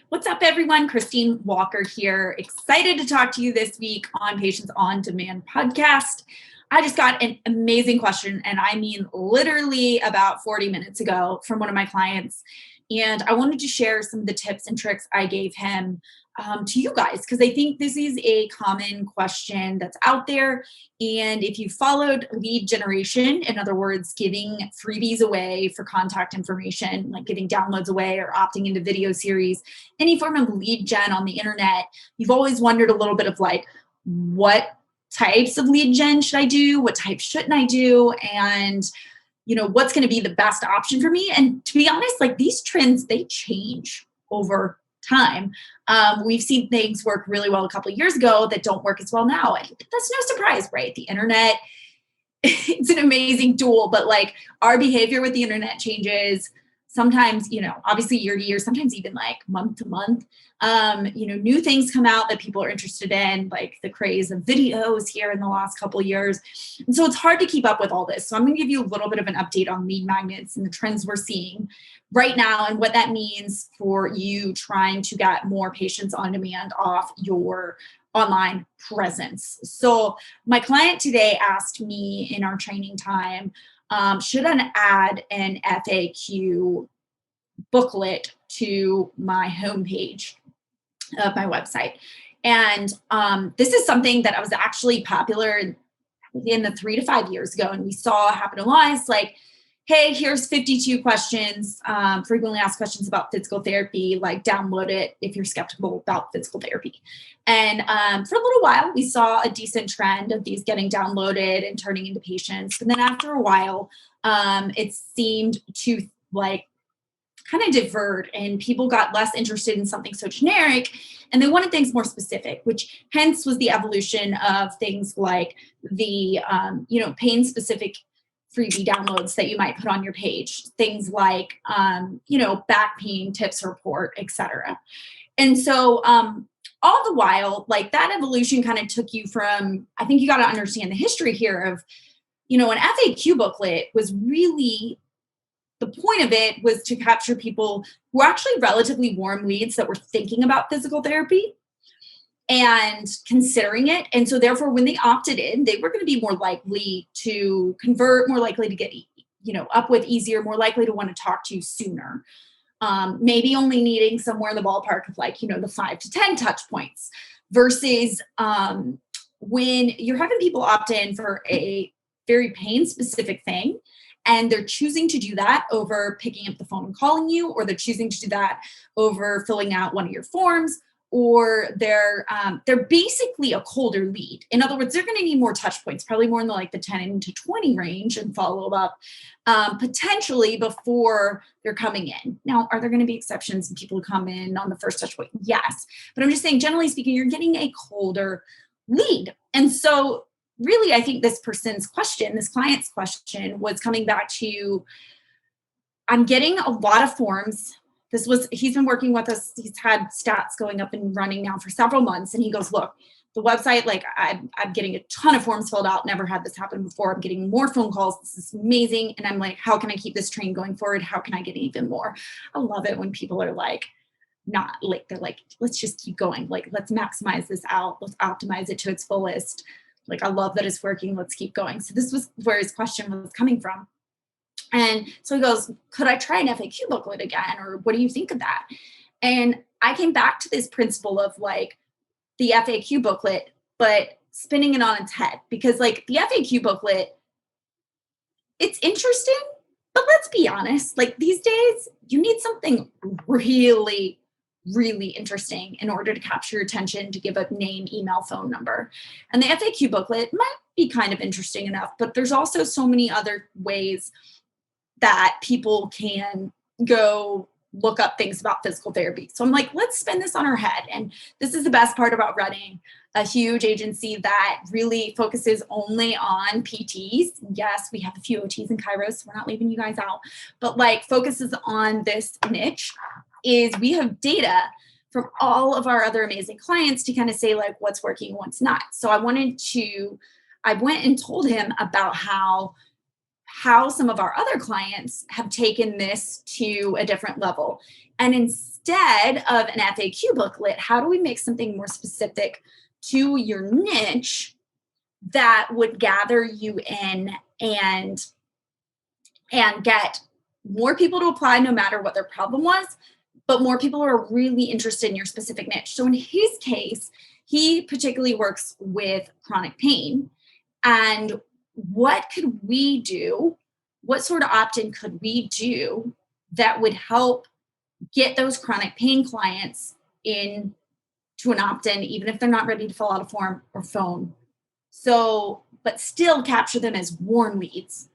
What's up, everyone? Christine Walker here. Excited to talk to you this week on Patients on Demand podcast. I just got an amazing question, and I mean literally about 40 minutes ago from one of my clients. And I wanted to share some of the tips and tricks I gave him to you guys, because I think this is a common question that's out there. And if you followed lead generation, in other words, giving freebies away for contact information, like giving downloads away or opting into video series, any form of lead gen on the internet, you've always wondered a little bit of like, what types of lead gen should I do? What types shouldn't I do? And what's going to be the best option for me? And to be honest, like these trends, they change over time. We've seen things work really well a couple of years ago that don't work as well now. And that's no surprise, right? The internet, it's an amazing tool, but like our behavior with the internet changes sometimes, obviously year to year, sometimes even like month to month. New things come out that people are interested in, like the craze of videos here in the last couple of years. And so it's hard to keep up with all this. So I'm going to give you a little bit of an update on lead magnets and the trends we're seeing right now and what that means for you trying to get more patients on demand off your online presence. So my client today asked me in our training time, should I add an FAQ booklet to my homepage of my website? And this is something that I was actually popular in the 3 to 5 years ago, and we saw happen a lot. It's like, hey, here's 52 questions, frequently asked questions about physical therapy, like download it if you're skeptical about physical therapy. And for a little while, we saw a decent trend of these getting downloaded and turning into patients. And then after a while, it seemed to like kind of divert, and people got less interested in something so generic and they wanted things more specific, which hence was the evolution of things like the, pain specific freebie downloads that you might put on your page, things like, back pain tips report, etc. And so all the while, like that evolution kind of took you from, I think you got to understand the history here of, an FAQ booklet was really, the point of it was to capture people who were actually relatively warm leads that were thinking about physical therapy and considering it. And so therefore, when they opted in, they were going to be more likely to convert, more likely to get, up with easier, more likely to want to talk to you sooner. Maybe only needing somewhere in the ballpark of like, the 5 to 10 touch points versus when you're having people opt in for a very pain specific thing, and they're choosing to do that over picking up the phone and calling you, or they're choosing to do that over filling out one of your forms, or they're basically a colder lead. In other words, they're going to need more touch points, probably more in the 10 to 20 range and follow up potentially before they're coming in. Now, are there going to be exceptions and people who come in on the first touch point? Yes. But I'm just saying, generally speaking, you're getting a colder lead. And so really, I think this client's question was coming back to, I'm getting a lot of forms. He's been working with us. He's had stats going up and running now for several months. And he goes, look, the website, like I'm getting a ton of forms filled out. Never had this happen before. I'm getting more phone calls. This is amazing. And I'm like, how can I keep this train going forward? How can I get even more? I love it when people are like, not like, they're like, let's just keep going. Like, let's maximize this out. Let's optimize it to its fullest. Like, I love that it's working. Let's keep going. So this was where his question was coming from. And so he goes, could I try an FAQ booklet again? Or what do you think of that? And I came back to this principle of like the FAQ booklet, but spinning it on its head, because like the FAQ booklet, it's interesting, but let's be honest, like these days you need something really, really interesting in order to capture your attention, to give a name, email, phone number. And the FAQ booklet might be kind of interesting enough, but there's also so many other ways that people can go look up things about physical therapy. So I'm like, let's spin this on our head. And this is the best part about running a huge agency that really focuses only on PTs. Yes, we have a few OTs and chiros, so we're not leaving you guys out, but like focuses on this niche, is we have data from all of our other amazing clients to kind of say like what's working, what's not. So I went and told him about how some of our other clients have taken this to a different level. And instead of an FAQ booklet, how do we make something more specific to your niche that would gather you in and get more people to apply no matter what their problem was, but more people who are really interested in your specific niche. So in his case, he particularly works with chronic pain. And what could we do? What sort of opt-in could we do that would help get those chronic pain clients in to an opt-in, even if they're not ready to fill out a form or phone? So, but still capture them as warm leads,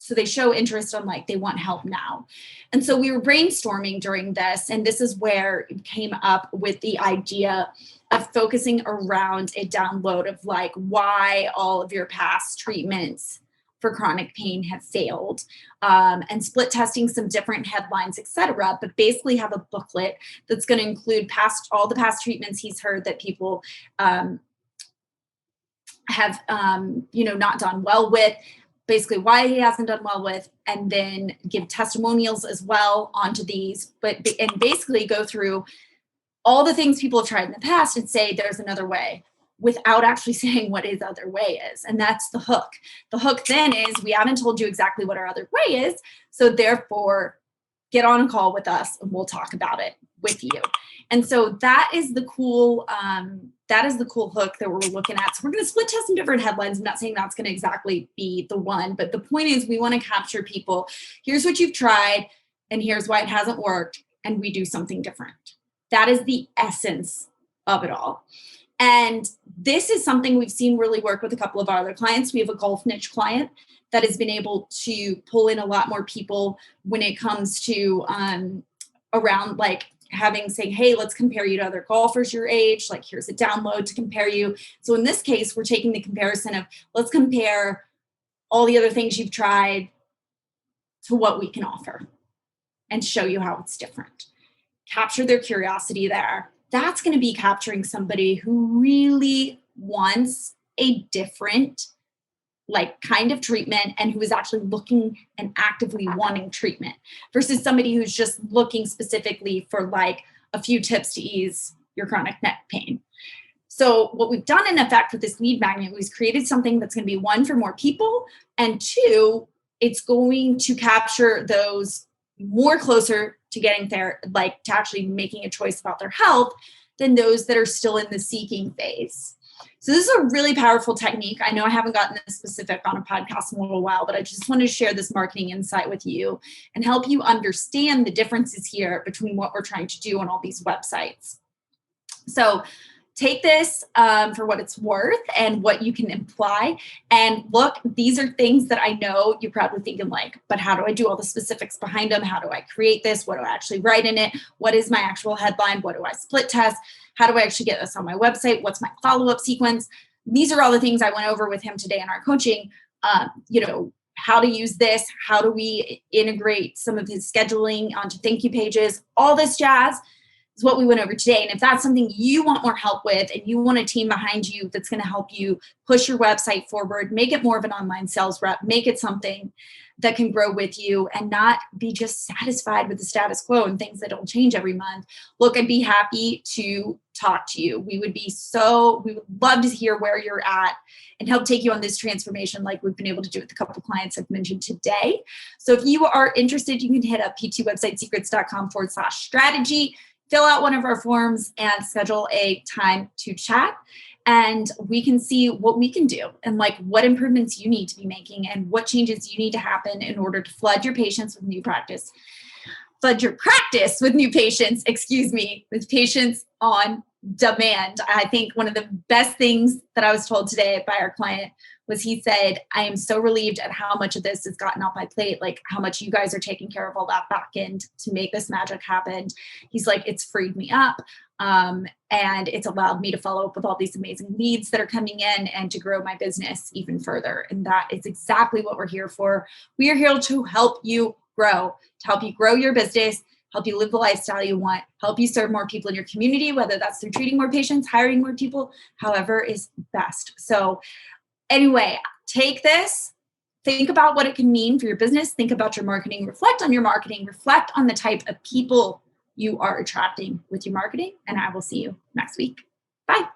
so they show interest on they want help now. And so we were brainstorming during this, and this is where it came up with the idea of focusing around a download of why all of your past treatments for chronic pain have failed, and split testing some different headlines, etc. But basically have a booklet that's going to include all the past treatments he's heard that people have not done well with, basically why he hasn't done well with, and then give testimonials as well onto these, and basically go through all the things people have tried in the past and say there's another way without actually saying what his other way is. And that's the hook. The hook then is, we haven't told you exactly what our other way is, so therefore get on a call with us and we'll talk about it with you. And so that is the cool hook that we're looking at. So we're going to split test some different headlines. I'm not saying that's going to exactly be the one, but the point is we want to capture people. Here's what you've tried and here's why it hasn't worked, and we do something different. That is the essence of it all. And this is something we've seen really work with a couple of our other clients. We have a golf niche client that has been able to pull in a lot more people when it comes to around saying, hey, let's compare you to other golfers your age. Here's a download to compare you. So in this case, we're taking the comparison of, let's compare all the other things you've tried to what we can offer and show you how it's different. Capture their curiosity there. That's going to be capturing somebody who really wants a different kind of treatment and who is actually looking and actively wanting treatment versus somebody who's just looking specifically for a few tips to ease your chronic neck pain. So what we've done in effect with this lead magnet, we've created something that's going to be one, for more people, and two, it's going to capture those more closer to getting there, to actually making a choice about their health, than those that are still in the seeking phase. So this is a really powerful technique. I know I haven't gotten this specific on a podcast in a little while, but I just wanted to share this marketing insight with you and help you understand the differences here between what we're trying to do on all these websites. So take this for what it's worth and what you can imply. And look, these are things that I know you're probably thinking but how do I do all the specifics behind them? How do I create this? What do I actually write in it? What is my actual headline? What do I split test? How do I actually get this on my website? What's my follow-up sequence? These are all the things I went over with him today in our coaching. How to use this, how do we integrate some of his scheduling onto thank you pages, all this jazz is what we went over today. And if that's something you want more help with and you want a team behind you that's going to help you push your website forward, make it more of an online sales rep, make it something that can grow with you and not be just satisfied with the status quo and things that don't change every month, look, I'd be happy to talk to you. We would love to hear where you're at and help take you on this transformation like we've been able to do with a couple of clients I've mentioned today. So if you are interested, you can hit up p2websitesecrets.com/strategy, fill out one of our forms and schedule a time to chat. And we can see what we can do and what improvements you need to be making and what changes you need to happen in order to flood your patients with new practice. Flood your practice with new patients, with patients on demand. I think one of the best things that I was told today by our client was he said, I am so relieved at how much of this has gotten off my plate, how much you guys are taking care of all that back end to make this magic happen. He's it's freed me up. And it's allowed me to follow up with all these amazing leads that are coming in and to grow my business even further. And that is exactly what we're here for. We are here to help you grow your business, help you live the lifestyle you want, help you serve more people in your community, whether that's through treating more patients, hiring more people, however is best. So anyway, take this, think about what it can mean for your business. Think about your marketing. Reflect on your marketing. Reflect on the type of people you are attracting with your marketing. And I will see you next week. Bye.